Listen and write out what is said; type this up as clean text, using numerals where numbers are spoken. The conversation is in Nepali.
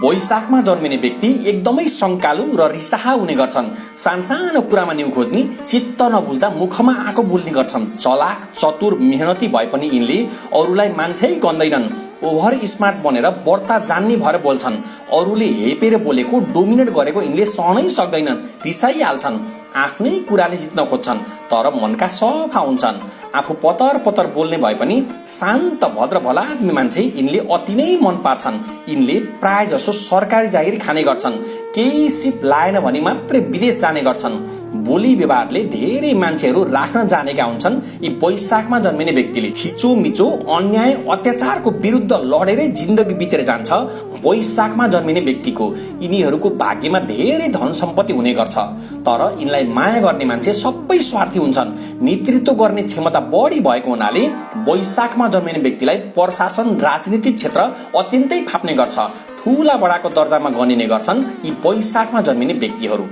वैशाखमा जन्मिने व्यक्ति एकदमै शङ्कालु र रिसाहा हुने गर्छन्। सानसानो कुरामा न्यु खोज्ने, चित्त नबुझ्दा मुखमा आँको बोल्ने गर्छन्। चलाक, चतुर, मेहनती भए पनि यिनले अरूलाई मान्छे गन्दैनन्। ओभर स्मार्ट बनेर बढ्ता जान्ने भएर बोल्छन्। अरूले हेपेर बोलेको, डोमिनेट गरेको यिनले सहनै सक्दैनन्, रिसाइहाल्छन्। आफ्नै कुराले जित्न खोज्छन्, तर मनका सफा हुन्छन्। आफू पतर पतर बोल्ने भए पनि शान्त भद्र भला आदमी मान्छे यिनले अति नै मन पार्छन्। यिनले प्राय जसो सरकारी जागिर खाने गर्छन्। केही सिप लाएन भने मात्रै विदेश जाने गर्छन्। बोली व्यवहारले धेरै मान्छेहरू राख्न जानेका हुन्छन्। यी वैशाखमा जन्मिने व्यक्तिले खिचोमिचो अन्याय अत्याचारको विरुद्ध लडेरै जिन्दगी बितेर जान्छ। वैशाखमा जन्मिने व्यक्तिको यिनीहरूको भाग्यमा धेरै धन सम्पत्ति हुने गर्छ, तर यिनलाई माया गर्ने मान्छे सबै स्वार्थी हुन्छन्। नेतृत्व गर्ने क्षमता बढी भएको हुनाले वैशाखमा जन्मिने व्यक्तिलाई प्रशासन, राजनीतिक क्षेत्र अत्यन्तै फाप्ने गर्छ। ठूला बडाको दर्जामा गनिने गर्छन् यी वैशाखमा जन्मिने व्यक्तिहरू।